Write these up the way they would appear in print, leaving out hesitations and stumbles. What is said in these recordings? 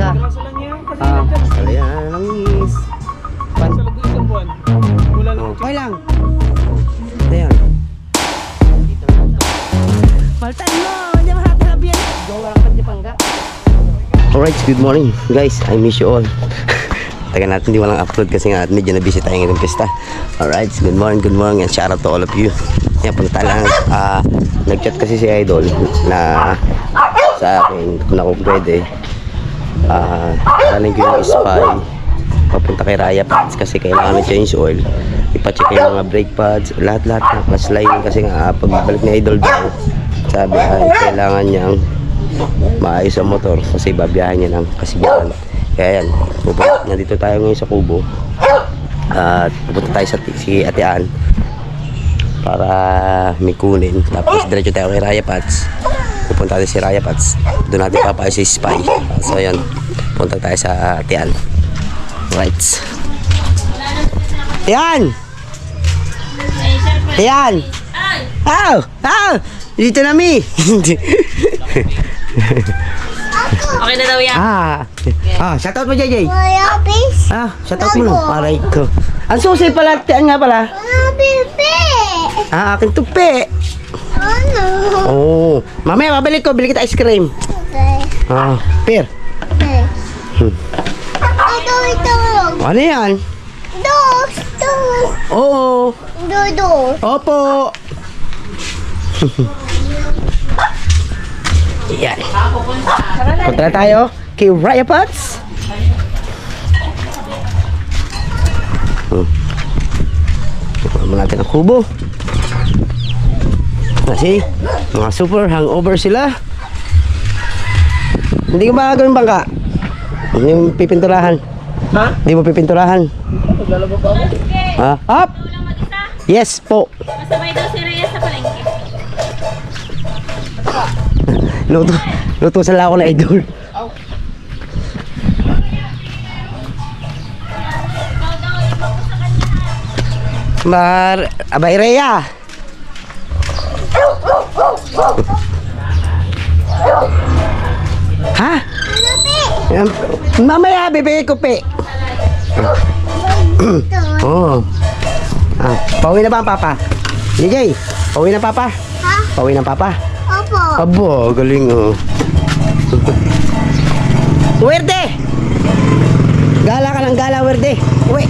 Ayan, langis. Okay lang. Ayan. Paltan mo, hindi mahakalab yan. Gawa ka di pangga. Alright, good morning guys. I miss you all. Taga natin di walang upload kasi nga medyo na busy tayo ngayong pista. Alright, good morning and shout out to all of you. Yan, punta lang. Nag-chat kasi si Idol na sa akin kung ako pwede. Daling ko yung spy papunta kay Raya Pads kasi kailangan na change oil, ipacheck yung mga brake pads, lahat ng plus lining kasi nga pagbalik ni Idol daw sabi ay kailangan niyang maayos ang motor kasi babiyahan niya ng Kasibahan. Kaya yan, nandito tayo ngayon sa Kubo at pupunta tayo sa si Ate Ann para may kunin, tapos diretso tayo kay Raya Pads. Pupunta tayo si Raya Pads, doon natin papaayos si Spy. So yan, punta tayo sa Ate Ann. Right. Yan. Yan. Ow! Ow! Dito na mi. Okay na daw yan. Shoutout mo JJ. Please. Shoutout mo no. Aray ko. Ang susi pala, tiyan nga pala. Pipi. Akin tupi. Ano? Oh, mamaya mabili ko, bili kita ice cream. Okay. Pear. Ito. Ano yan? Dos. Oo. Dos. Opo. Yan. Punta na tayo kay Raya Pads. Punta natin ang kubo. Kasi mga super hangover sila. Hindi ko ba gawin bangka? Hindi mo pipinturahan. Ha? Hindi mo pipinturahan. Maglalaba pa ako. Up! Yes po. Masabay daw si Rhea sa palengke. Luto sa lako na Idol. Abay Rhea. Ha? Mamaya bibigay ko pe. Oh. Pauwi na ba ang papa? DJ, pauwi na papa? Ha? Pauwi na papa? Opo. Abo, galing oh. Werde! Gala ka ng gala, Werde. Uwi.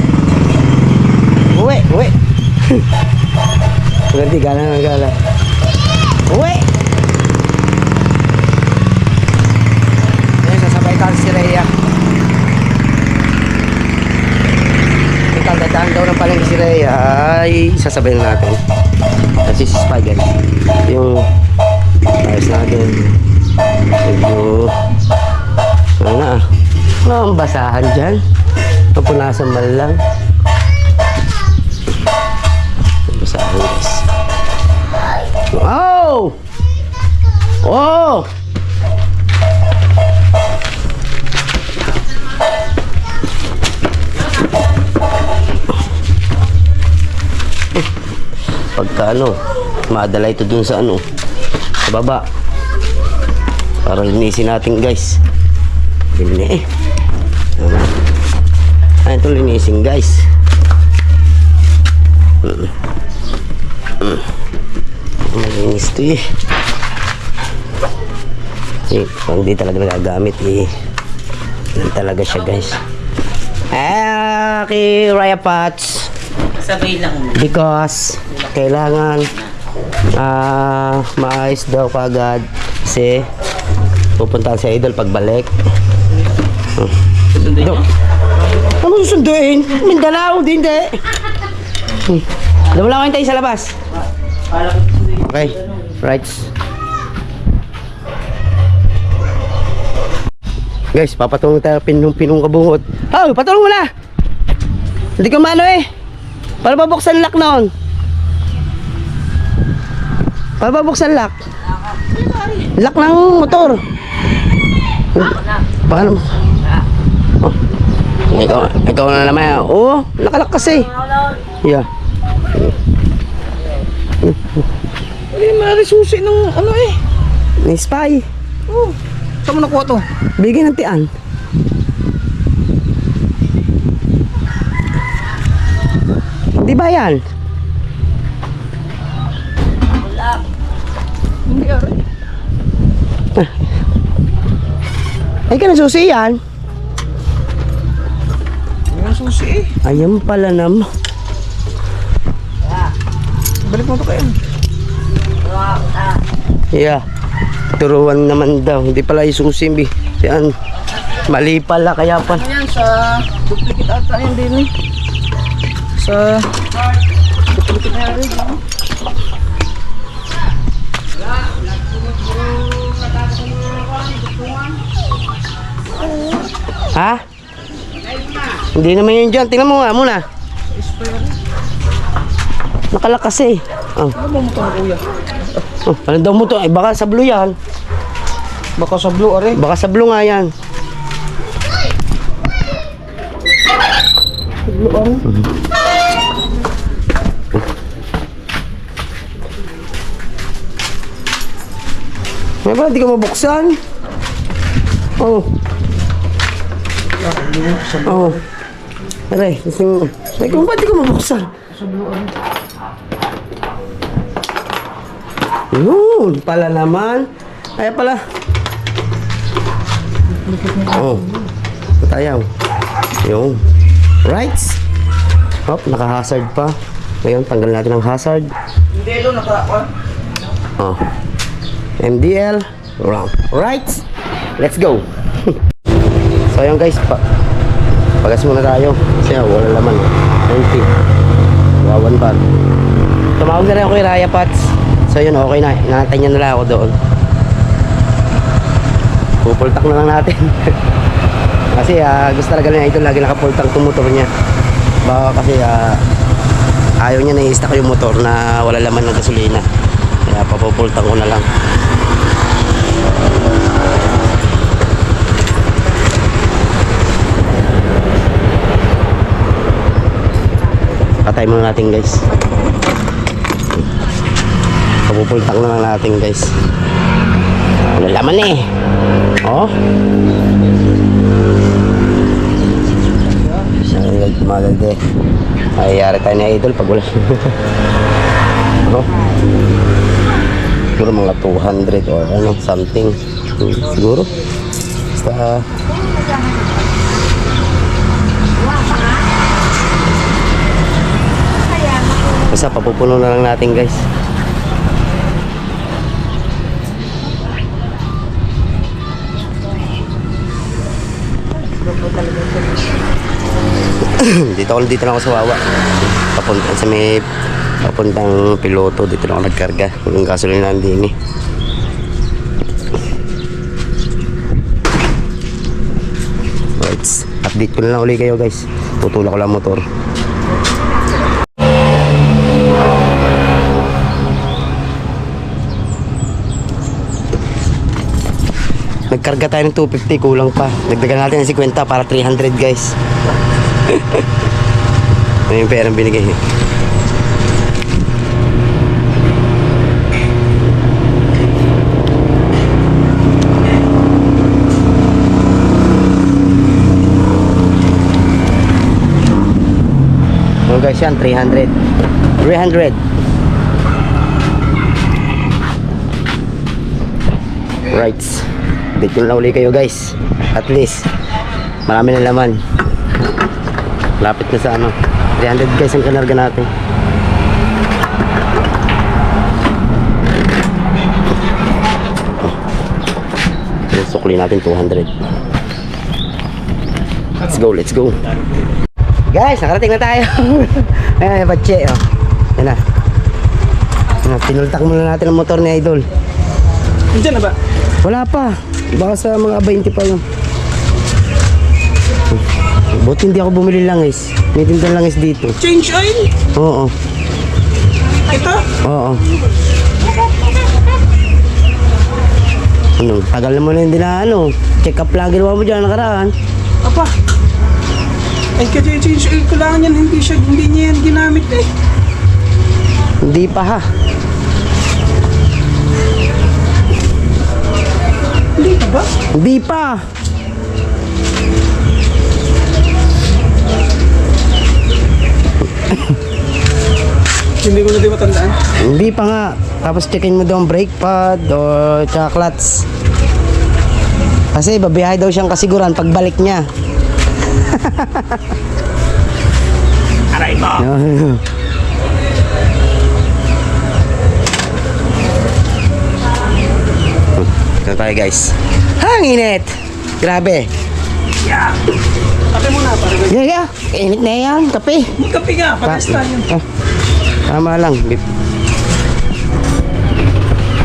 Werde, gala ng gala. Uwi! Ayan, sasabay tayo si Rhea. Ikaw, dadaan daw ng paling si Rhea. Ay, sasabay na natin. Kasi si Spy, guys. Yung ayos natin. Medyo ano na ang basahan dyan. Papunasan man lang. Basahan, guys. Oh! Oh! Pagka madala ito dun sa sa baba para linisin natin, guys. Ito linisin, guys. Malinis ito eh. Kung di talaga nagagamit yan talaga siya, guys. Kay Raya Pads, Sabay lang. because kailangan maayos daw kagad kasi pupuntahan sa Idol pagbalik. Susunduin mo? Ano susunduin? Mindanao, hindi. Wala ko tayo sa labas. Okay, right. Guys, papatulong tayo pinong kabungot. Oh, patulong mo na. Hindi ko mano eh. Para babuksan lock noon. Para babuksan lock. Lock ng motor. Paano? Oh. Ikaw na naman. Oh, nakalak kasi. Yeah. Hindi maaari susi ng ano eh. Ni Spy. Oh, saan mo nakuha to? Bigyan ng tian. Hindi ba yan? Hindi ari. Ay ka na susi yan. Yung susi eh. Ayun pala naman. Balik mo to kayo. Yeah. Turuan naman daw. Hindi pala isusim eh. Yan. Mali pala kaya pa. Ano yan sa duplicate ata yan din eh. Sa duplicate na yan rin. Ha? Hindi naman yun dyan. Tingnan mo nga muna. Nakalakas eh. Oh. Ano mo ito kuya? Oh, ano daw mo to? Ay baka sa blue yan. Baka sa blue ari. Baka sa blue nga yan. Blue ari. May ba? Di ka mabuksan? Oh. Oh. Aray, kasing... Ay, kung ba't di ka mabuksan? Sa blue ari. Yun, pala naman. Kaya pala. Oh. Tayaw. Yun. Right. Hop, naka-hazard pa. Ngayon, tanggal natin ang hazard. Hindi ito nakakuan. Oh. MDL. Round. Right. Let's go. So, yun guys. Pagas muna tayo. Kasi wala laman. 90. Wawan pa. Tumawag na rin ako kay Raya Pats. So yun, okay na. Inantay niya na lang ako doon. Pupultak na lang natin. Kasi gusto talaga niya ito. Lagi nakapultak itong motor niya. Baka kasi ayaw niya na i-stack yung motor na wala laman ng gasolina. Kaya papupultak ko na lang. Patay muna natin guys. Pupultak na lang natin guys. Wala laman eh. Oh. Malade. Ayari tayo na idol pag wala. Oh. Siguro mga 200 or ano, something. Siguro. Basta papupuno na lang natin guys. dito lang ako sa Wawa. Papunta sa may papuntang piloto. Dito lang ako nagkarga. Yung gasolina din eh. Right. Update ko na lang ulit kayo guys. Tutulak ko lang motor. Nagkarga tayo ng 250, kulang pa. Nagdagan natin ng 50 para 300 guys. Ano yung perang binigay? Oh guys yan, 300. 300. Right. Dito na uli kayo guys. At least marami na laman. Lapit na sa ano 300 guys ang kanarga natin. Sukli natin 200. Let's go guys, nakarating na tayo. Ayan, batche oh. Yan na. Pinultak muna natin ang motor ni Idol. Diyan na ba? Wala pa. Baka sa mga 20 pa yun. Buti hindi ako bumili langis. May tindan langis dito. Change oil? Oo. Ito? Oo. Ano? Tagal naman na hindi na ano. Check up lang ginawa mo dyan nakaraan. Apa? Ay kasi change oil ko lang yan. Hindi niya yan ginamit eh. Hindi pa ha. Hindi pa ba? Hindi pa. Hindi ko na din matandaan. Hindi pa nga. Tapos checkin mo daw ang brake pad o tsaka clutch. Kasi babiyahe daw siyang kasiguran pagbalik niya. Aray mo! Ito tayo guys. Ang init! Grabe. Kape muna para may Yeah. Init na yan. Kape. kape nga. Pares tayo. Tama lang.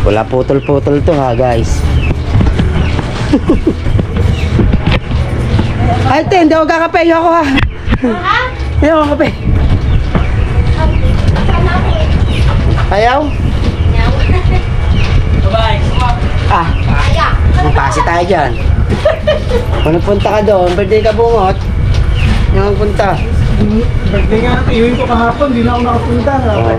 Wala putol-putol to ha guys. Ay, te, hindi ako kakape. Ayoko ha. Hindi ako kape. Ayaw? Bye-bye. Ah. Magpasi tayo dyan. Kung nagpunta ka doon, birthday ka bungot. Yung nagpunta. Birthday nga. Iuwin ko kahapon. Di na ako nakapunta. Okay.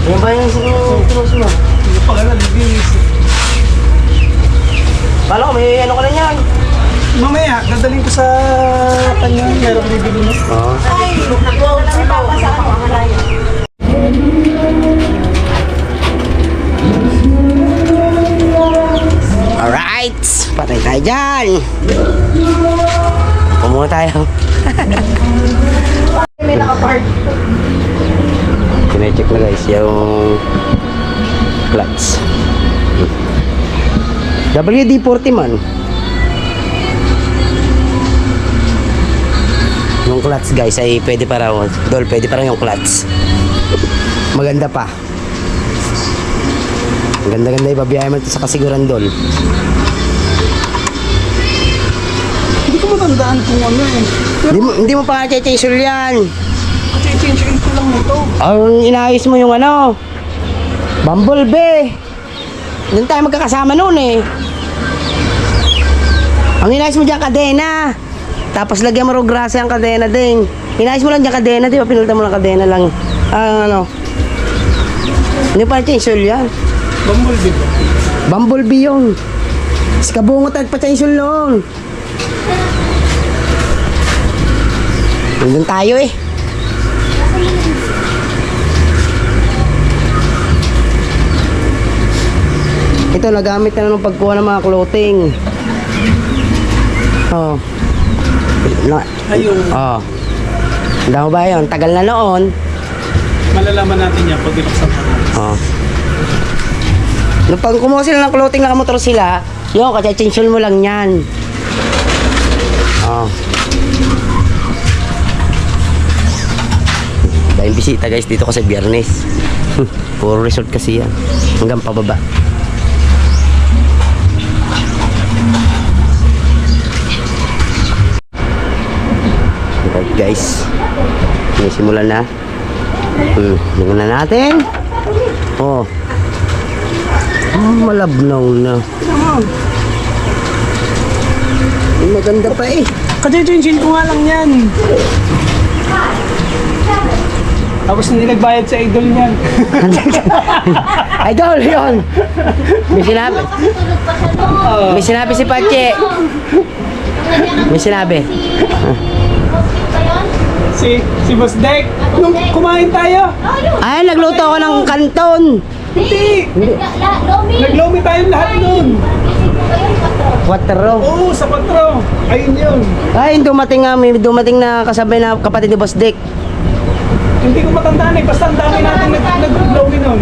Ano ba yung cross mo? Hindi pa gano'n. Libinis. Paano ko, may ano ka na yan? Mamaya, dadaling ko sa kanya. Meron bibili mo. Oo. Alright! Patay tayo dyan! Pumuna tayo. May nakapark. Kine-check na guys yung clutch. WD-40 man. Yung clutch guys ay pwede pa raw. Dol, pwede pa raw yung clutch. Maganda pa. Ang ganda-ganda ibabiyahe mo ito sa kasiguran dol. Hindi ko matandaan kung ano eh. Hindi mo pa chechesul yan. Change ko lang nito. Ang inayos mo yung ano, Bumblebee. Doon tayo magkakasama noon eh. Ang inayos mo dyan kadena. Tapos lagyan mo ro grasa ang kadena din. Inayos mo lang dyan kadena, di ba? Pinulta mo lang kadena lang. Ano. Hindi pa change yan. Bumblebee ba? Bumblebee yun. Mas kabungot at pa-change noon. Nandun tayo eh. Ito, nagamit na nung pagkuha ng mga clothing. Oh. Ayun. Oh. Tanda mo ba yun? Tagal na noon. Malalaman natin yan pag binuksan ko. Oh. Nung pag kumuha sila ng clothing, nakamotor sila, yun, kasi-change mo lang yan. Oh. Dahil bisita guys dito kasi Biyernes. Puro resort kasi yan. Hanggang pababa. Alright guys. Sinisimulan na. Tingnan na natin. Oh. Malabnaw na. Maganda pa eh. Kasi-change ko nga lang yan. Tapos hindi nagbayad sa idol niyan. Idol, yun. May sinabi. May sinabi si Pache. May sinabi. Si Boss Dek. Nung kumain tayo. Ay, nagluto ako ng kanton. Hindi. Naglomi tayong lahat nun. Quattro. Oo, sa patro. Ayun yun. Ay, dumating nga, may dumating na kasabay na kapatid ni Boss Dick. Hindi ko matandaan eh. Basta ang dami natin nag-glowy nun.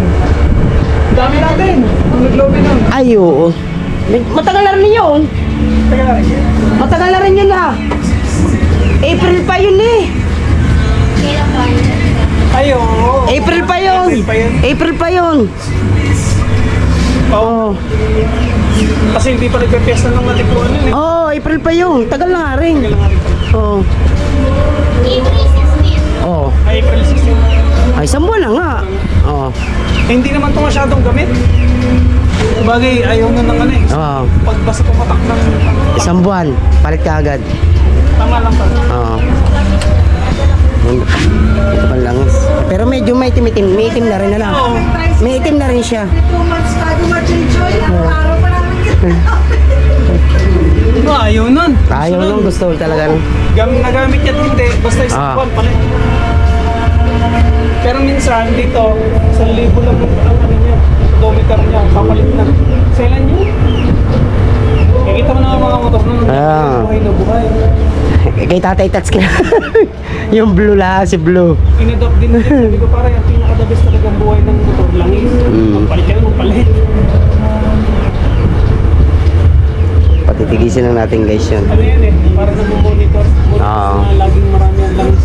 Ang dami natin. Nag-glowy nun. Ay, oo. Matagal na rin yun. Teka lang. Matagal na rin yun ha. April pa yun eh. Ay, oo. April pa yun. April pa yun. April pa yun. Oo. Kasi hindi pa nagpe-fiesta ng matikuan nun eh. Oo, April pa yun. Tagal na nga rin. Kailan nga rin pa. Oo. Oo. Ay, April 16. Ay, isang buwan na nga. Oo. Eh, hindi naman ito masyadong gamit. Bagay, ayaw na ng ano eh. Oo. Pag basta pumatak ng... Isang buwan. Palit ka agad. Tama lang pa. Oo. Ito pa lang. Pero medyo may itim-itim. May itim na rin na lang. Oo. May itim na rin siya. 2 months bago ma-change oil. Ang araw pa namin. Ayaw nun. Ayaw nung gusto talaga nung. Nagamit yan hindi, basta isang Ah. buwan palit. Pero minsan dito, 1,000 lang ang ano niya, odometer niya, papalit na. Sailan yun? Kikita mo na ang mga motor na buhay na buhay. Kay Tatay Tats ka. Yung blue la, si blue. In-adopt din nila. Sabi ko parang yung pinaka-the best talagang buhay ng motor, langis. Magpalit ka na, magpalit. Patitigisin na natin guys yun. Ano yan eh, parang nag-monitor. Oo. Na laging marami ang langis.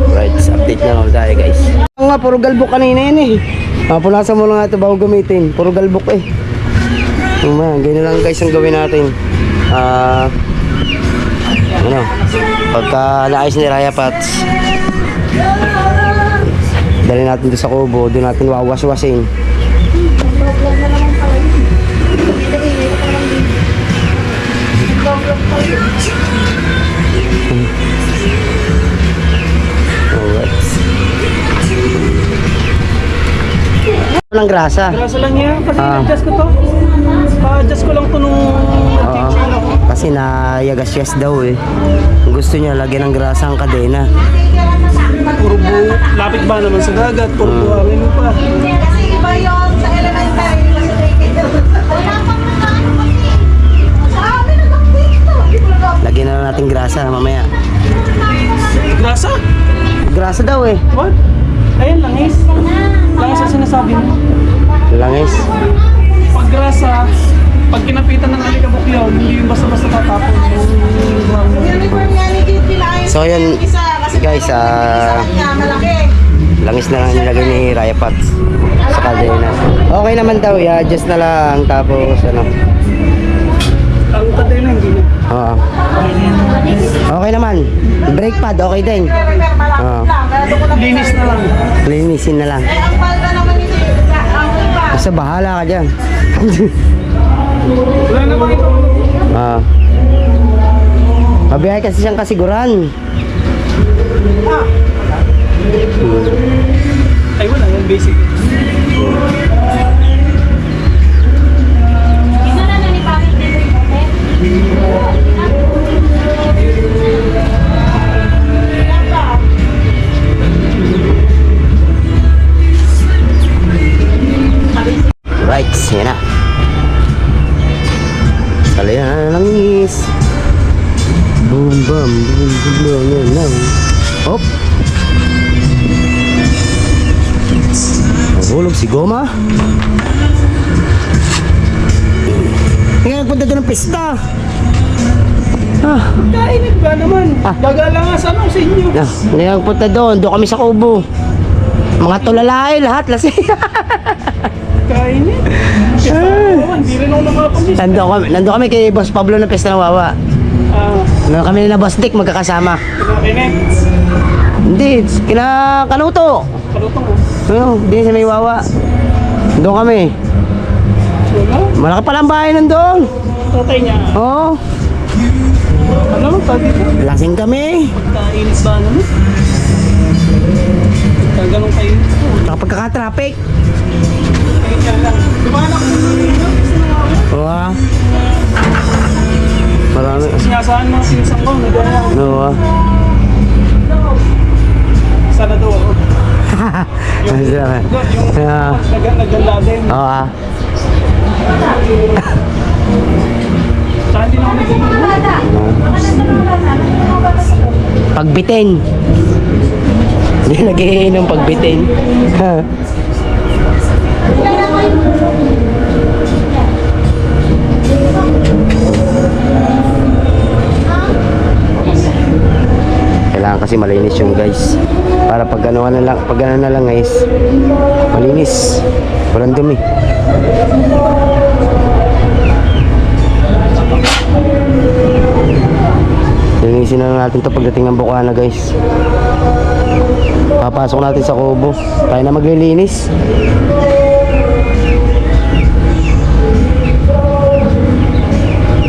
Right, update na lang tayo guys. Nga, puro galbok kanina yun eh. Punasan mo lang ito bago gamitin. Puro galbok eh. Ganyan lang guys ang gawin natin. Ano, pagka naayos ni Raya Pats, dali natin doon sa kubo, doon natin wawas-wasin. Alright. Walang grasa. Grasa lang yan, kasi Ah. adjust ko to. Pa-adjust ko lang to nung nag-change ako. Kasi nayagas-yas daw eh. Gusto niya lagyan ng grasa ang kadena. Puro buo. Lapit ba naman sa dagat? Puro buhangin mo pa. Kasi iba yun sa elementary. Sa amin naman dito. Lagyan na lang natin grasa mamaya. Grasa? Grasa daw eh. What? Ayun, langis. Langis ang sinasabi mo. Langis. Pag grasa, pag kinapitan ng alikabok yun, hindi yung basta-basta tatapon yung ground. Uniform nga ni Kitty na ayun. So yun Isa, kasi guys, niya, malaki. langis na lang nilagay ni Raya Pats sa kadena. Okay naman daw, i-adjust na lang tapos ano. Ang tatay na, hindi na. Oo. Okay naman. Brake pad, okay din. Malaki Oo. lang. Kaya doon ko lang Linis na lang. Linisin na lang. Eh, ang palda naman ni ang iba. Basta bahala ka dyan. Wala na bang ito? Mabihay kasi siyang kasiguran. Ay, wala yan, basic. Isa na ni Pangit dito yung hotel. Right, yan na. Sali na langis. Boom, bam, boom, boom, boom, yan lang. Hop. Nahulog si Goma. Hindi ka nagpunta doon ng pista. Kainit ba naman? Gagala nga sa sa inyo. Hindi ka nagpunta doon. Doon kami sa kubo. Mga tulalay, lahat lasing. Kainit. Hindi rin ako nakapag-miss. Nandun kami kay Boss Pablo ng Pesta ng Wawa. Nandun kami na Boss Dick magkakasama. Kainit. Hindi, kina Kanuto. Kalutong mo. Ano, hindi sa may Wawa. Doon kami. Wala. Malaki pala ang bahay nandun. Tatay niya. Oo, Ano? Tatay ko. lasing kami. Pagkainit ba naman? Pagkaganong kayo. Kapag kaka-traffic. Kainit yan lang. Di ba anak? Oo ah. Marami. Sinasaan mga sinisang ko. Nagana. Oo ah. Sana daw ako. Ang sarap. Ah. Naganda din. Oo ah. Saan din ako naganda. Pagbitin. Hindi nag-iinom pagbitin. Ha. Kailangan kasi malinis yung guys. Para pag ano na lang guys, malinis. Walang dumi. Linisin na lang natin to pagdating ng Bukana guys. Papasok natin sa kubo. Tayo na maglilinis.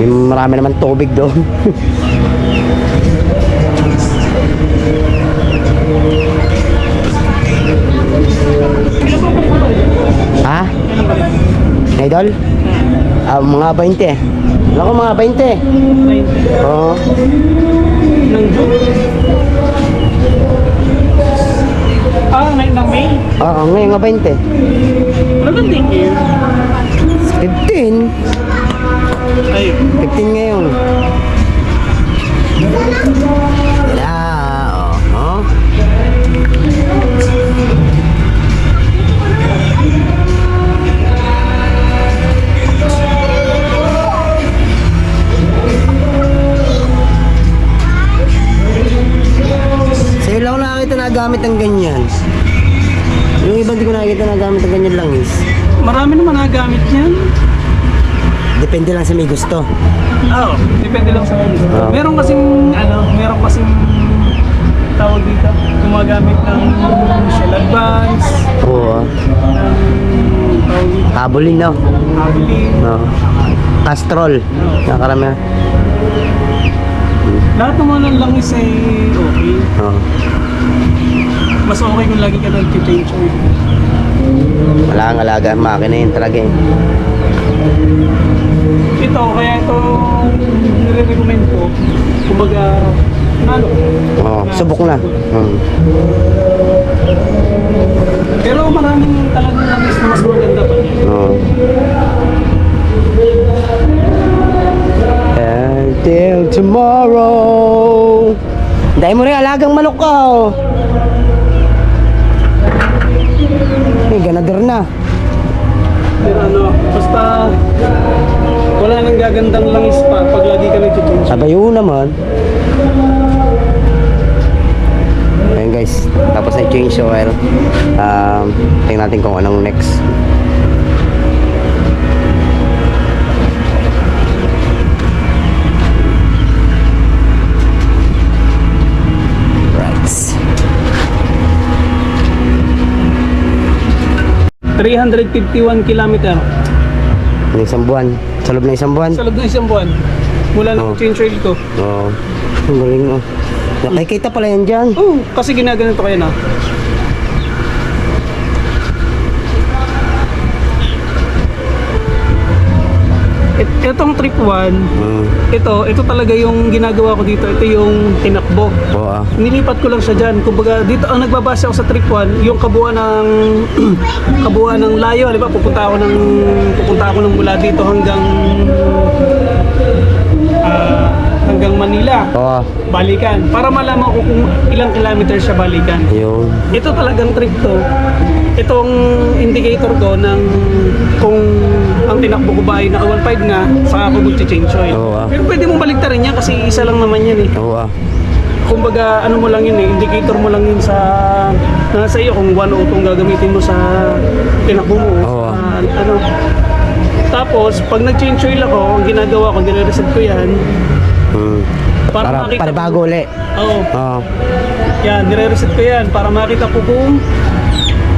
Marami naman tubig doon. Ilan ba Ha? Kailan balik? Idol? Mga 20. Alam ko mga 20. 90. Oo. Ng June? Ngayon ng May? Oo, ngayon nga 20. Wala bang daycare? 15. Ay, 15 ngayon. Oo. Sa'yo lang ako nakakita na gamit ng ganyan. Yung iba hindi ko nakakita na gamit ng ganyan lang is. marami naman nagamit yan. Depende lang sa may gusto. Oo, depende lang sa kanila. Oo. Meron kasing tawag dito, gumagamit ng shell advance, Oo. ng tawag dito, Kabulin, no? habilin. No. Castrol. Nakarami. Lahat naman ng langis ay okay. Oo. Mas okay kung lagi ka nag-change oil. Wala kang alaga. Makina yun talaga eh. Ito, kaya ito nire-recommend ko. Kumbaga, Oo. Subok na. Pero maraming talagang langis na mas maganda pa. Oo. Until tomorrow. Dahil mo rin alagang manok ka, oh. Ganador na. Pero basta wala nang gagandang langis pa pag lagi ka nag-change. Sabayo naman. Ayun guys, tapos na change oil. Tingnan natin kung anong next. Right. 351 kilometer Ng isang buwan. Sa loob ng isang buwan. sa loob ng isang buwan. Mula nung Oh. change oil ko. Oo. Ang galing, oh. Nakikita pala yan dyan. Oh, kasi ginaganito kayo na. Itong trip 1, ito talaga yung ginagawa ko dito. Ito yung tinakbo. Oo. Nilipat ko lang siya dyan. Kumbaga, dito ang nagbabase ako sa trip 1, yung kabuuan ng kabuuan ng layo. Halimbawa, pupunta ako ng mula dito hanggang Manila. Oo. Balikan. Para malaman ko kung ilang kilometer siya balikan. Yun. Ito talagang trip to. Itong indicator ko ng kung ang tinakbo ko ba ay naka 1.5 na, saka ako mag-change oil. Oo. Pero pwede mong baliktarin yan kasi isa lang naman yan eh. Oo. Kumbaga, ano mo lang yun eh, indicator mo lang yun sa nasa iyo kung 1 o 2 gagamitin mo sa tinakbo mo. Oo. Ano. Tapos, pag nag-change oil ako, ang ginagawa ko, gina-reset ko yan. Para makita Para bago uli. Oo. Oo. Yan, nire-reset ko yan para makita ko kung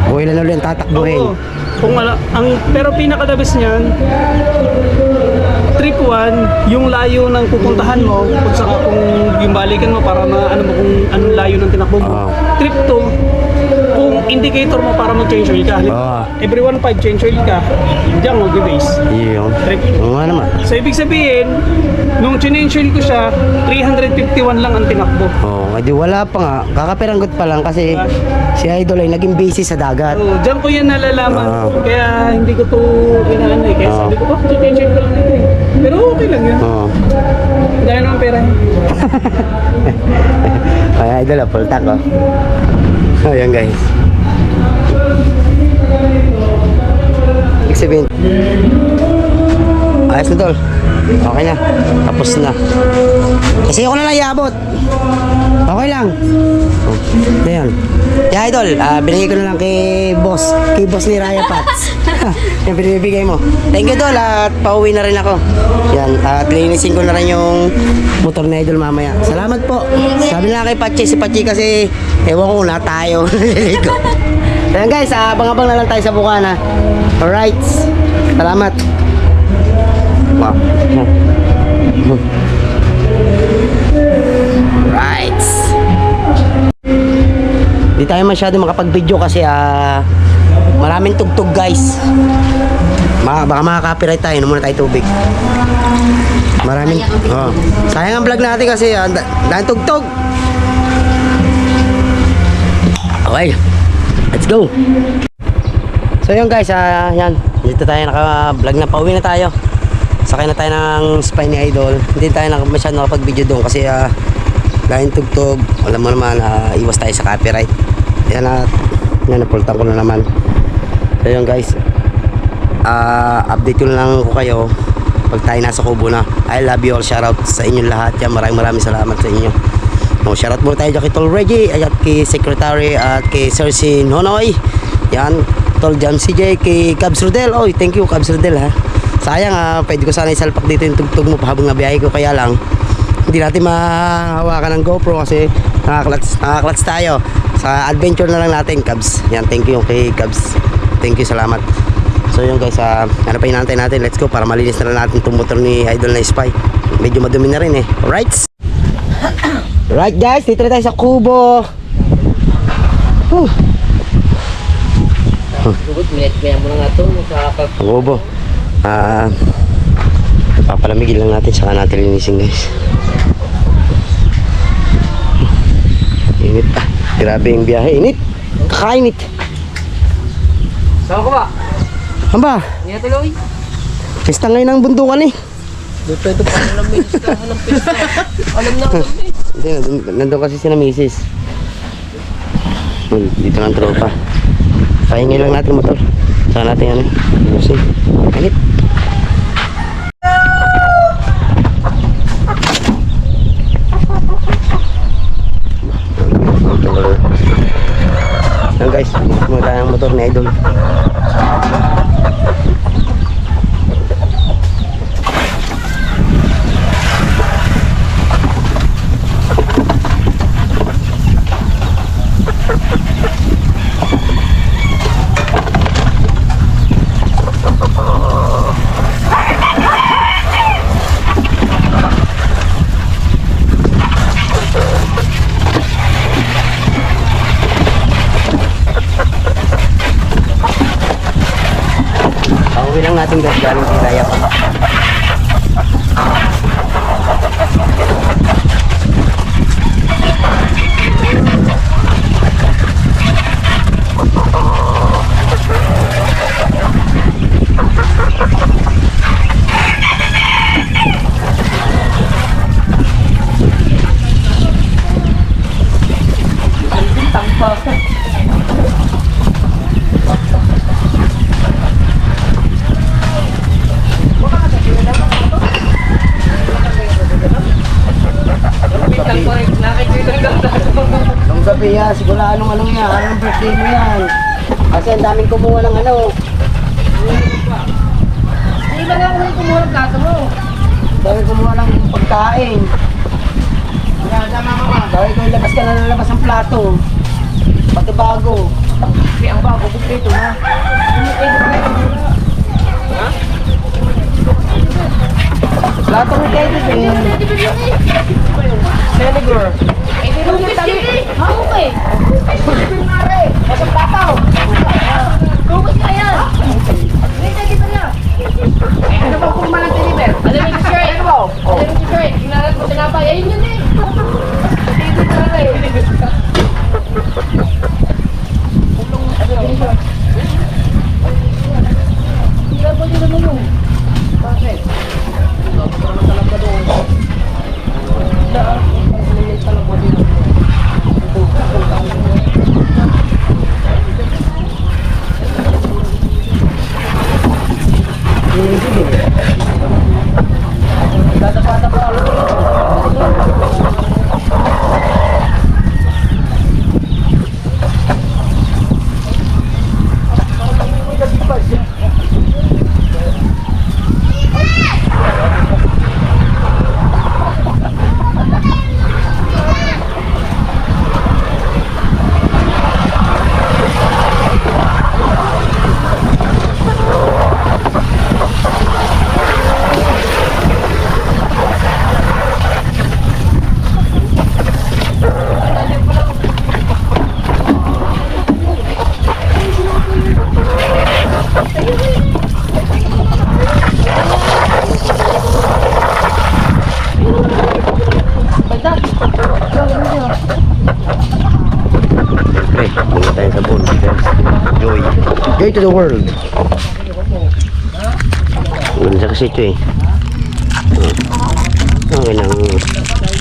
O ilan ulit ang tatakbuhin. oo, kung pero pinaka-the best niyan, trip 1, yung layo ng pupuntahan mo, kung saka kung yung balikan mo para maano mo kung anong layo ng tinakbo mo. Oo. Trip 2, kung indicator mo para mag-change oil ka. Oo. Every 1.5 change oil ka, diyan mag-base. Yun. Trip. Oo nga naman. So ibig sabihin, nung change oil ko siya, 351 lang ang tinakbo. Oo. Edi wala pa nga. Kakapiranggot pa lang kasi si Idol ay naging busy sa dagat. So, diyan ko yan nalalaman. Kaya hindi ko to inaano eh. Kaya sabi ko, change oil ko lang dito eh. Pero okay lang yun. Oo. Dahil naman pera niya. Ay, Idol, full tank, oh. Ayan, guys. Ibig sabihin, ayos na, Tol. Okay na. Tapos na. Kasi ako na lang iabot. Okay lang. Oh, ayan. Yeah, Idol, binigay ko na lang kay boss ni Raya Pats. Yung binibigay mo. Thank you, Tol, at pauwi na rin ako. Yan, at linisin ko na rin yung motor ni Idol mamaya. Salamat po. Sabi na kay Pachi, si Pachi kasi ewan ko na tayo. Naliligo. Ayan guys, abang-abang na lang tayo sa Bukana. Alright. Salamat. Wow. Right. Di tayo masyado makapag-video kasi Maraming tugtog guys. Baka makaka-copyright tayo. Inom muna tayo tubig. Maraming, sayang ang vlog natin kasi dahil tugtog. Okay, let's go. So yun guys, yan. Dito tayo naka-vlog na, pauwi na tayo. Sakay na tayo ng spine ni Idol. Hindi tayo masyado nakapag-video doon kasi dahil tugtog, alam mo naman, iwas tayo sa copyright. Yan napultan ko na naman. So yun guys, update ko na lang ko kayo pag tayo nasa Kubo na. I love you all, shoutout sa inyong lahat. Yan, maraming salamat sa inyo. No, shoutout muna tayo kay Tol Reggie, at kay Secretary, at kay Sir Sin Honoy. Yan, Tol Jam CJ, kay Cabs Rodel. Oy, thank you Cabs Rodel ha. Sayang pwede ko sana isalpak dito yung tugtog mo habang nabiyahe ko, kaya lang hindi natin mahawakan ng GoPro kasi nakaklats tayo. Sa adventure na lang natin, Cabs. Yan, thank you kay Cabs. Thank you, salamat. So yun guys, ano pa hinantay natin? Let's go para malinis na lang natin itong motor ni Idol na Spy. Medyo madumi na rin eh. Alright? Right guys, dito na tayo sa Kubo. Kubo. Papalamigin lang natin, saka natin linisin guys. Init grabe yung biyahe, init. Kakainit. Saan ko ba? Hamba, Hindi na tuloy. pista ngayon ang bundukan eh. Depende pa ng listahan ng pista. Alam na alam eh. Hindi, nandun kasi sila misis. Dito lang tropa. Pahingi lang natin motor. Saka natin ano, lusin. Init. Yan guys, mula ang motor ni Idol. Pauwi lang natin guys, galing kay Raya pa. Nung gabi yan, siguro anong yan, anong birthday mo yan. Kasi ang daming kumuha ng ano. Hindi ba nga ako yung kumuha ng plato mo? Daming kumuha ng pagkain. Dahil ko ilabas ka na lalabas ang plato. Pati bago. Kasi ang bago, bukito na. Ha? Plato mo kayo din. Senegal. Eh, di ba yung tabi? Ako eh. Masang tataw. Kubos ka yan. Wait, lagi pa niya. Ano ba kung malang deliver? Ano yung t-shirt? Ano ba? Ano yung t-shirt? Ginalat mo tinapay. Ayun yun eh. Dito na rin. Hindi ba dito mo yung? Bakit? Parang talaga doon. Wala. Talaga dito. Joy to the world. Ganda kasi ito eh. Ang ilang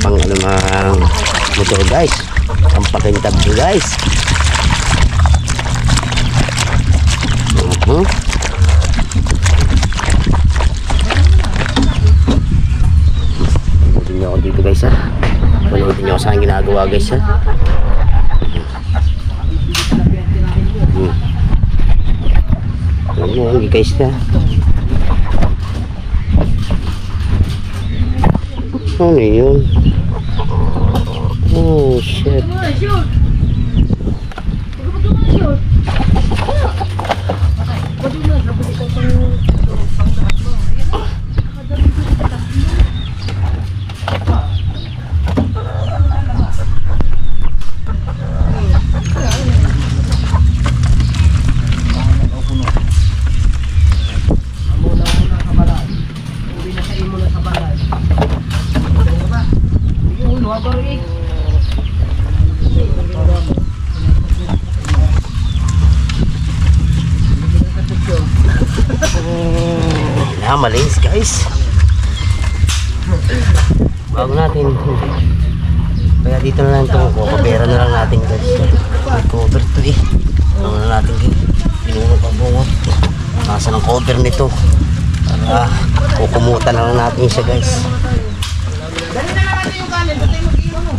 pang alamang motor guys. Ang pakintab nyo guys. Panoodin nyo ako dito guys ha. Panoodin nyo ako saan ginagawa guys ha. Alam mo, hindi guys na. Ano yun? Oh shit. Malinis guys. Bago natin. Kaya dito na lang ito. Kupapera na lang natin guys. May cover to eh. Ano na natin pinunod ang bungot. Nasa ng cover nito. Para kukumutan na lang natin siya guys. Dali na lang natin yung kanin. Ba't tayo mag-iwan mo?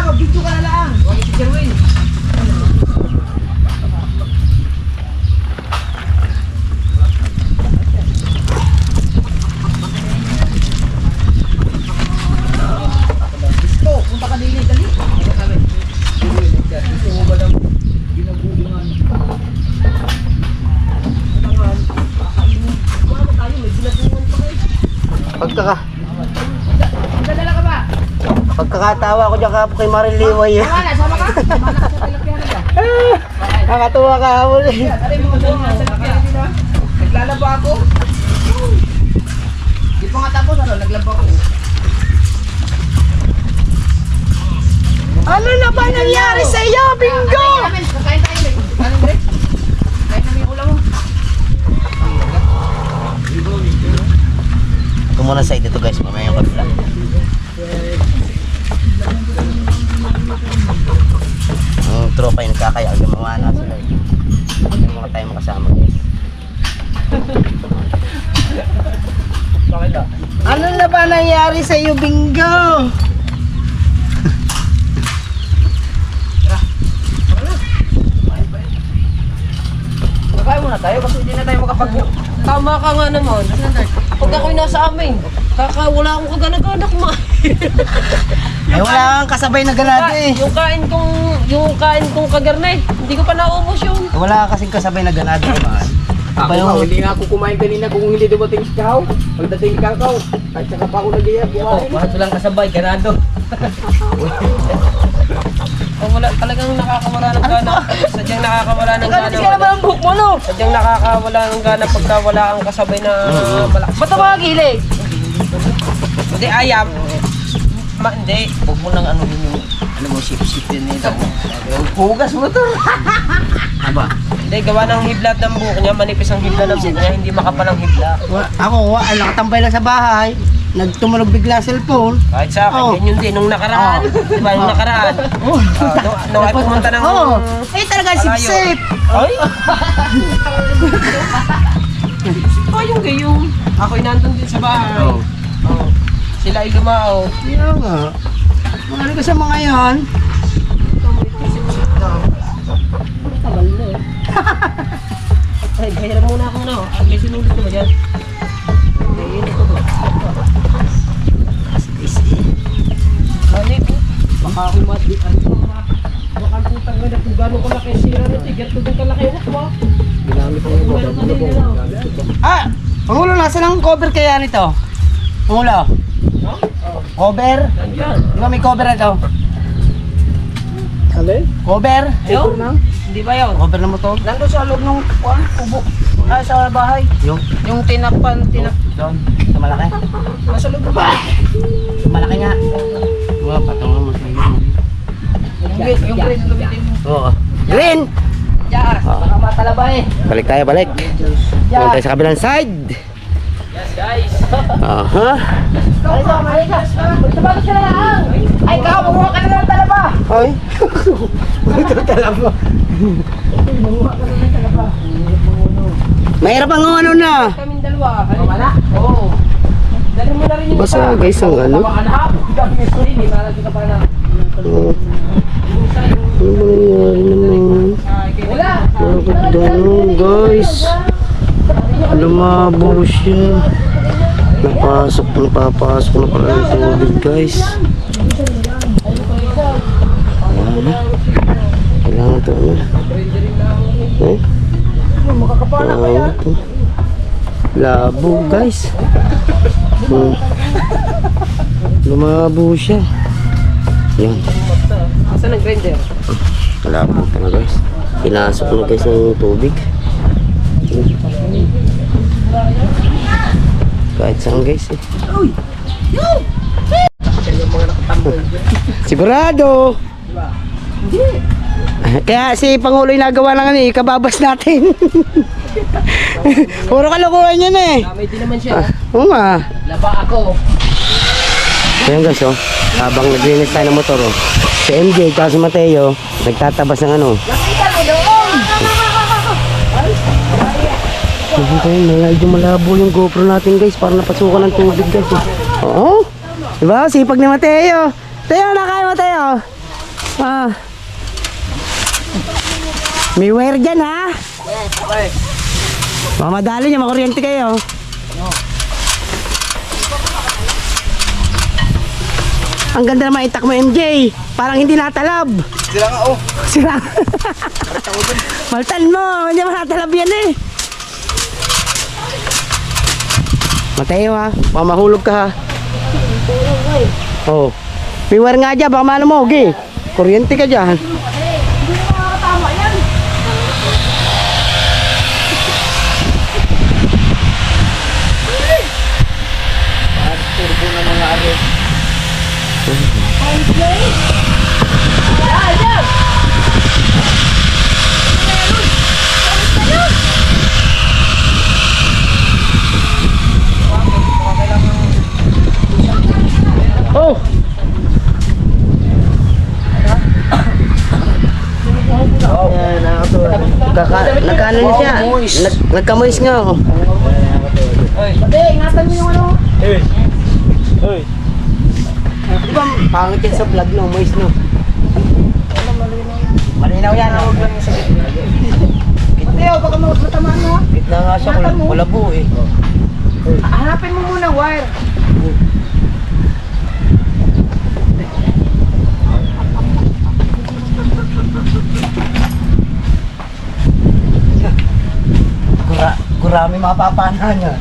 Mag-video ka na lang. Huwag si Jerwin. Gusto, punta ka dili. Dali. Dadala ka ba? Pagkakatawa ko dyan kapo kay Maril Liway. Sama ka? Sama ka sa tilapia na. Nakatuwa ka hapon eh. Aray mo doon sa tilapia na. Naglalaba ako. Di pa nga tapos ano, naglaba ako. Ano na ba nangyari sa iyo, Bingo? Kakain tayo eh. Anong break? Kain namin yung ulam mo. Ito muna side ito guys. Mamaya yung kabila. Ang tropa yung nagkakaya. Gumawa na sila eh. Yung mga tayo makasama guys. Bakit ah? Ano na ba nangyari sa iyo, Bingo? Kakain muna tayo kasi hindi na tayo makapag... Tama ka nga naman. Pag ako'y nasa amin, wala akong kagana-ganak ma. Ay wala kang kasabay na ganado eh. Yung kain kong kagarne, hindi ko pa naubos yun. Wala ka kasing kasabay na ganado eh man. Ako nga, hindi nga ako kumain kanina kung hindi dumating si Kao. Pagdating ni Kao, at saka pa ako nag-iyak kumain. Bakit walang kasabay, ganado. Wala, talagang nakakawala ng gana. Sadyang nakakawala ng gana. Kaya ba ang buhok mo, no? Sadyang nakakawala ng gana pagka wala ang kasabay na malakas. Ba't ang mga gilid? Hindi, ayam. Hindi. Huwag mo nang ano yung sip-sip din nito. Hugas mo to. Aba. Hindi, gawa ng hiblat ng buhok niya. Manipis ang hibla ng buhok niya. Hindi makapal ang hibla. Ako, nakatambay lang sa bahay. Nagtumunog bigla cellphone. Kahit sa akin, Oh. ganyan din. Nung nakaraan. Diba, nung nakaraan. Nung ay pumunta ng... Eh, talaga Malayo. sip-sip. Ay! Oh, yung gayong. Ako'y nandun din sa bahay. Oh. Oh. Sila ay lumao. Yan nga. Ano ka sa mga yan? Tagal na eh. Ay, bayaran muna akong na. May sinulit ko ba dyan? May ito ba? Balik eh. Baka ako baka ang putang ganda kung gano'ng kalaki sira na ito. Gato din kalaki ako ba? Ginamit ko yung Ah! Pangulo, nasa ng cover kaya nito? Pangulo? Cover? Nandiyan. Di ba may cover na ito? Alin? Cover? Ayun? Hindi ba yun? Cover na mo to? Nandun sa loob ng kubo. Ah, sa bahay. Yung Yung tinapan. Doon. Sa malaki. Nasa loob ba? Sa malaki nga. Wah, patungan mo sa iyo. Yung green gamitin mo. Oo. Green! Yes, baka matalaba eh. Balik tayo, balik. Punta tayo sa kabilang side. Yes guys. Aha. Ay, sa Marika. Sabagay sila lang. Ay, ikaw, mamuha ka na ng talaba. Ay. Ito talaba. Mahirap ang ano na. Kaming dalawa. Wala? Oo. Dali mo na rin yung Basta guys ang ano. Hindi, malagi ka pa na. Oh. Ano ba nangyari naman? Wala. Bakit ganun guys? Lumabo siya. Napapasok na pala yung tubig guys. Ayan. Kailangan ito ano? Eh? Ito. Labo guys. Lumabo siya. Yan. Saan ang grinder? Labo pa na guys. Pinasok na guys ng tubig. Kahit saan guys eh. Sigurado! Kaya si Pangulo yung nagawa lang ano eh, kababas natin. Puro kalukuhan yan eh. Damay din naman siya. Oo nga. Laba ako. Ayan guys oh, habang naglinis tayo ng motor oh. Si MJ at si Mateo, nagtatabas ng ano. Medyo malabo yung GoPro natin guys, para napasukan ng tubig guys eh. Oo, diba? Sipag ni Mateo. Teo, nakaya Mateo. Ah. May wire dyan ha? Mamadali niya, makuryente kayo. Ang ganda naman itak mo MJ. Parang hindi natalab. Sila nga oh. Sira. Maltan mo, hindi mo natalab yan eh. Mateo ha, mamahulog ka ha. Oh. May wire nga dyan, baka maano mo, okay. Kuryente ka dyan. Oh! Nagkano na siya? Nagkamois nga ako. Pati, ingatan mo yung ano. Hoy. Di ba pangit yan sa vlog no? Moist no? Malinaw yan no? Pati, baka matamaan mo. Gitna nga siya, kulabo eh. Hanapin mo muna wire. Gurami mapapana niya.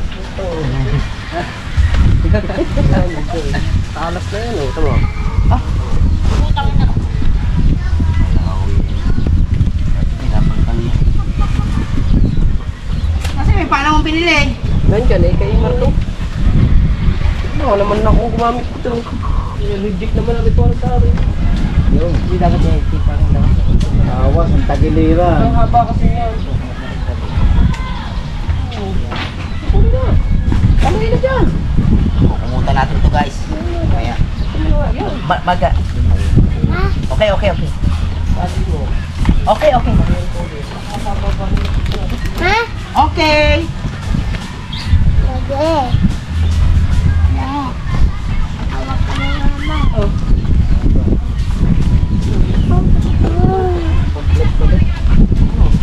Talas na yan, oh. Tama. Kasi may paano mong pinili. Nandiyan eh, kay Marlo. Ano naman ako gumamit ito. Reject naman ang ito sa akin. Hindi dapat eh, tipang dapat. Awas, ang tagiliran. Ang haba kasi yan. Ano yun na dyan? Pumunta natin to guys. Kaya. Maga. Okay. Okay. Okay.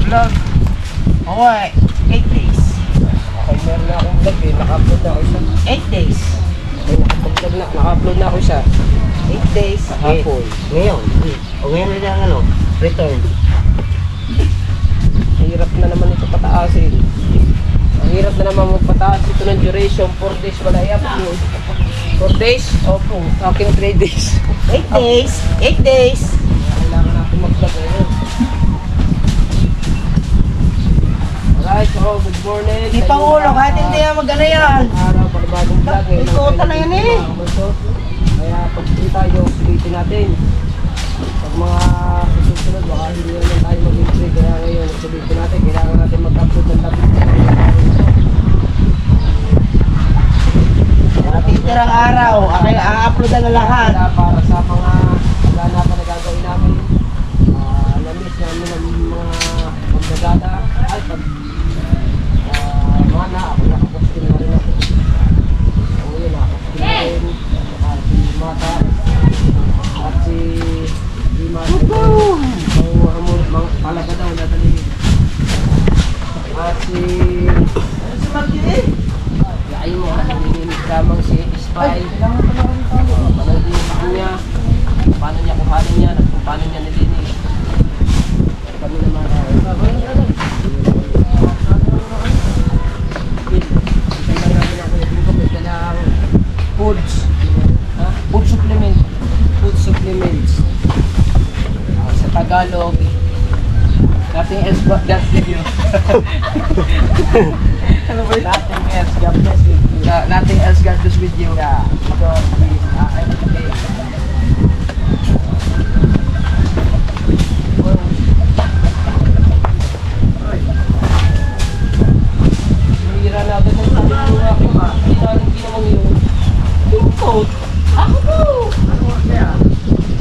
Vlog. Okay. 8 days. Okay, meron na akong vlog eh. Naka-upload na ako isa. 8 days. Okay, naka-upload na ako isa. 8 days. Kahapon. Ngayon. O ngayon na lang ano. Return. Hirap na naman ito pataasin. Ang hirap na naman magpataas ito ng duration. 4 days wala i-upload. 4 days? Opo. Aking 3 days. 8 days. 8 days. Kailangan natin mag-vlog ngayon. Wala Guys, good morning. Di Pangulo, kahit hindi yan mag-ano yan. Araw, panibagong vlog. Ngayon Ito, lang na yan eh. mga kamuso. Kaya pag hindi tayo, sulitin natin. Pag mga susunod, baka hindi naman tayo mag-entry. Kaya ngayon, sulitin natin. Kailangan natin mag-upload ng topic. Natitirang araw, a-uploadan na lahat. Kaya para sa mga ganapan na gagawin namin, namiss namin ang mga magdagada. Ay, pag mana, ako nakapostin na rin ako. Ako yun, nakapostin na rin. At si Mata, at si Mata. Mga talaga daw, nadali. At si Yain mo, nilinis lamang si Spy. Panagin sa kanya, paano niya kuhanin yan, at kung paano niya nilinis. Kami naman foods, food supplements. Sa Tagalog, nothing else but that video. Ano ba yun? Nothing else, God bless you. Nothing else, God bless with you. Yeah. So, I'm okay. Hira na agad ng sabi ng aking hindi naman yun. Tungkot. Ako po!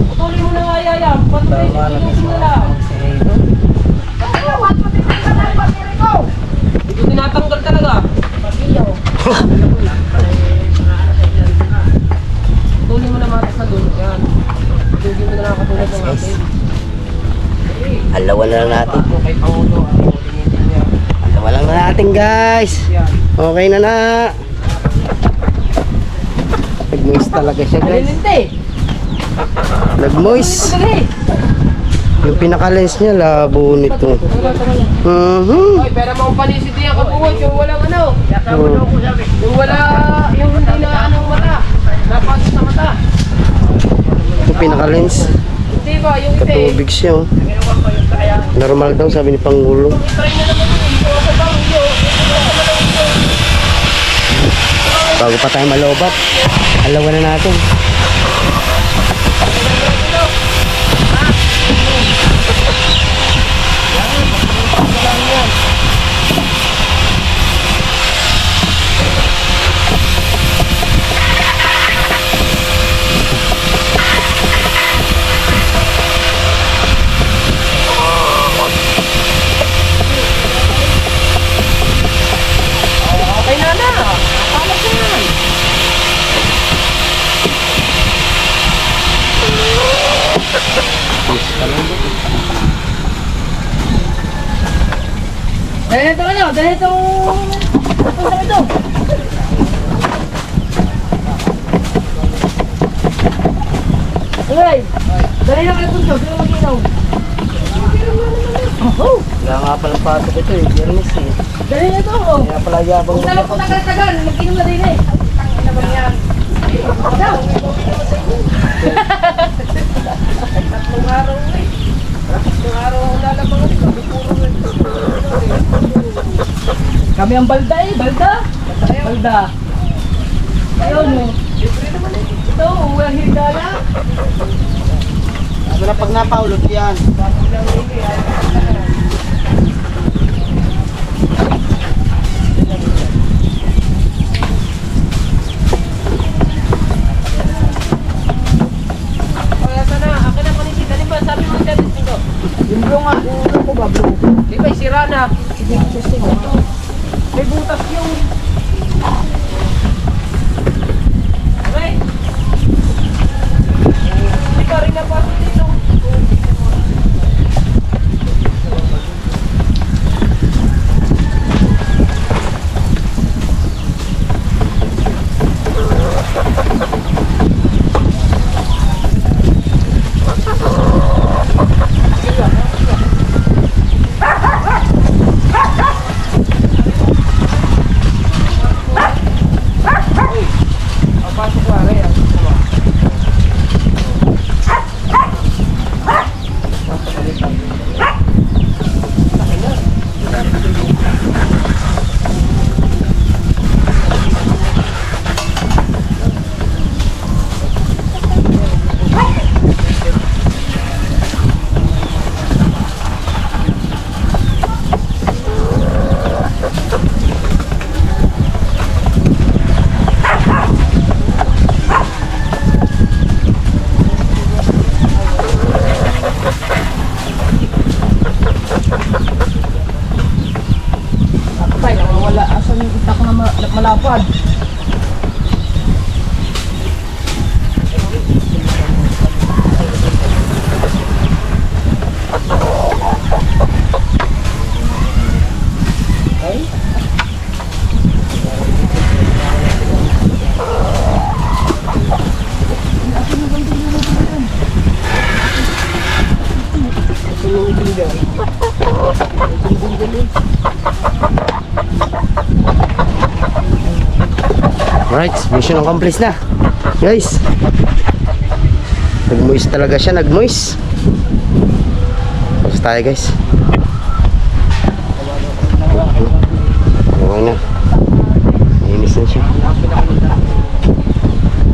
Patuloy mo na nga yaya. Patuloy mo na lang. Ito tinatanggal talaga. Patuloy mo na matas na doon. Yan. Patuloy mo na lang katulad ng atin. Alawan na lang natin. Ako kay Pangulo. Tinitin niya. Alawan lang na natin guys. Yan. Okay na na. Nag-moist talaga siya guys. Nalilinte. Nag-moist. Yung pinaka-lens niya labo nito. Oy, pero mga panisid niya kapuwag, yung walang ano. Yung wala, yung hindi na anong mata. Napatos na mata. Yung pinaka-lens. Hindi ba, yung ite. Katubig siya. Oh. Normal daw sabi ni Pangulo. Try na naman yun. Ito sa bangyo. Bago pa tayo malobat. Alawan na natin. Okay na na. Alas na yan. Dahil ito ano, dahil itong... Punta ito. Alay, dahil na kayo punta, sino mag-inaw? Oh, Wala nga palang pasok ito eh. Biyernes eh. dahil na ito. Oh. Kaya pala yabang Kung nalang po tagal-tagal, mag-inom na din eh. Tangin na ba yan? Daw. Tatlong araw eh. Tatlong araw ang lalabang ito. Puro Kami ang balda eh, balda. Balda. Ayun mo. Ito, walang higala. Lalo na pag napaulot yan. Kaya sana, akin na panisid. Ano ba? Sabi mo dyan dito. Yung blue nga, yung blue ko ba, blue? Di ba, sira na. May butas yung... Okay. Hindi ka rin napasok dito. Pasok ka rin. Alright, mission accomplished na. Guys. Nag-moist talaga siya, nag-moist. Tapos tayo guys. Okay na. Inis na siya.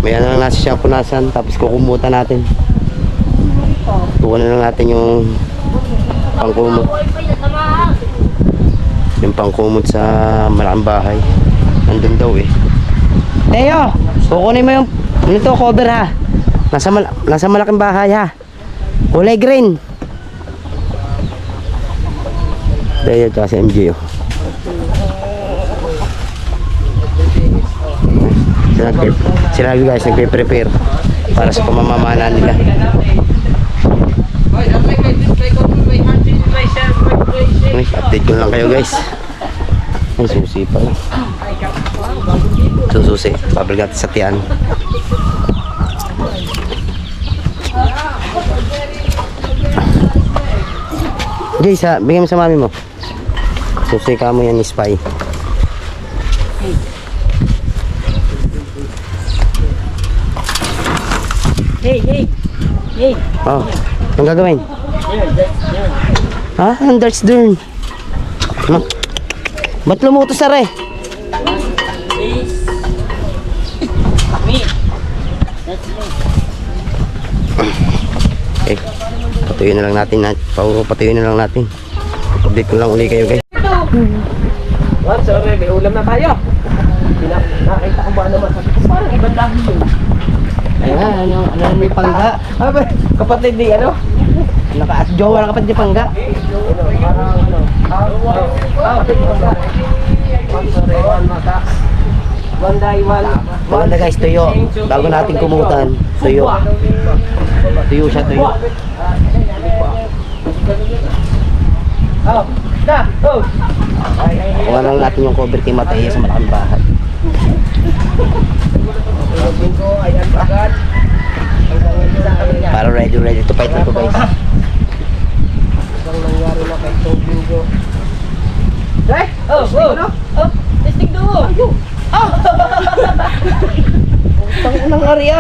May ano lang nasa siya punasan, tapos kukumutan natin. Tuwan na lang natin yung pangkumot. Yung pangkumot sa malaking bahay. Nandun daw eh. Teo, kukunin mo yung nito cover ha. Nasa malaking bahay ha. Kulay green. Teo tsaka si MJ oh. Sila guys nagpe-prepare para sa pamamamana nila. Ay, update ko lang kayo guys. Ay, susi pa lang. Sususi, babalik natin sa tiyan. Jay, bigyan mo sa mami mo. Susi ka mo yan ni Spy. Hey. Oh, anong gagawin? Ha? Unders dun. Ba't lumuto sa re? Okay, patuyuin na lang natin. Patuyuin na lang natin. Update ko lang uli kayo guys. Sorry, may ulam na tayo. Nakita ko ba naman? Parang ibang lahi yun. Ayan, ano may pangga. Kapatid ni ano? Jowa na kapatid ni pangga. Parang ano? One mata. One day, one. Maganda guys, tuyo. Bago natin kumutan. Tuyo. Tuyo siya, tuyo. Oh, na, oh. Kuha lang natin yung cover kay Mateo sa malaking bahay. Ayan agad. Para ready to fight na to guys. Isang nangyari na kay Tobingo. Testing do. Tangunang area.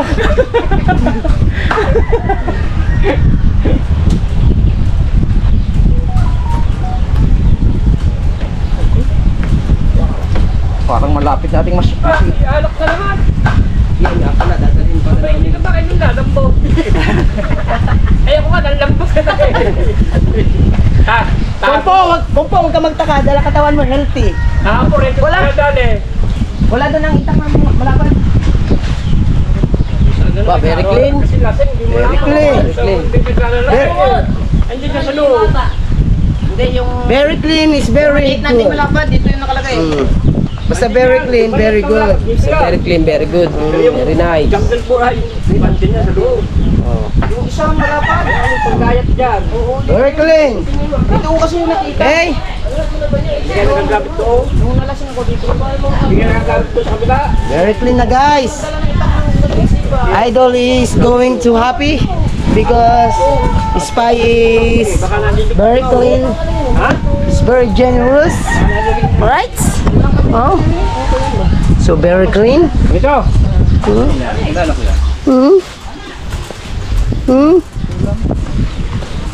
Parang malapit nating mas. Alok na naman. Yan nga pala, dadalhin pa na. Hindi ka ba kayo nung lalambo? Ayoko nga, lalambo ka na eh. Pongpo, huwag ka magtaka. Dala katawan mo healthy. Wala doon ang itak ng malapan. Ba, very clean. Very clean. Hindi ka sa loob. Hindi yung... Very clean is very natin good. malapan. Dito yung nakalagay. Basta very clean, very good. So, very clean, very good. Very nice. Jungle po ay. Pansin niya sa loob. Yung isang malapan. Ano yung pagkayat dyan? Very clean. Ito ko kasi yung nakita. Okay? Hindi ka nagagamit to. Nung nalasing ako dito. Hindi ka nagagamit to sa kabila. Very clean na guys. Idol is going to happy because Spy is very clean. It's very generous. Alright? Oh. So very clean. Ito.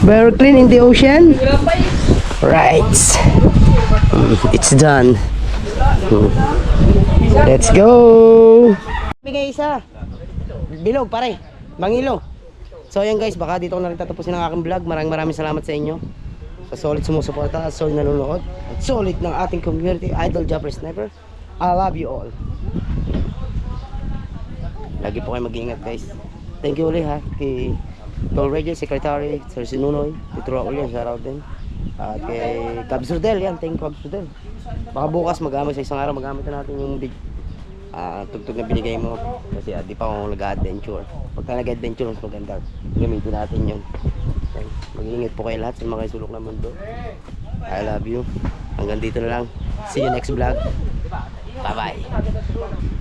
Very clean in the ocean. Right. It's done. Let's go. Bigay isa. Bilog pare. Mangilo. So ayan guys, baka dito ko na rin tatapusin ang aking vlog. Maraming salamat sa inyo. Sa solid sumusuporta, solid nanonood, at solid ng ating community, Idol Jumper Sniper. I love you all. Lagi po kayo mag-iingat guys. Thank you ulit ha. Kay Tol Radio, Secretary, Sir Sinunoy, Titro Ulian, shoutout din. At kay Cubs Rodel, yan, thank you Cubs Rodel. Baka bukas magamit sa isang araw, magamit na natin yung tugtog na binigay mo. Kasi di pa ako nag-adventure. Pagka nag-adventure, mas maganda. Gamitin natin yun. Okay. Mag-iingat po kayo lahat sa mga sulok ng mundo. I love you. Hanggang dito na lang. See you next vlog. Bye-bye.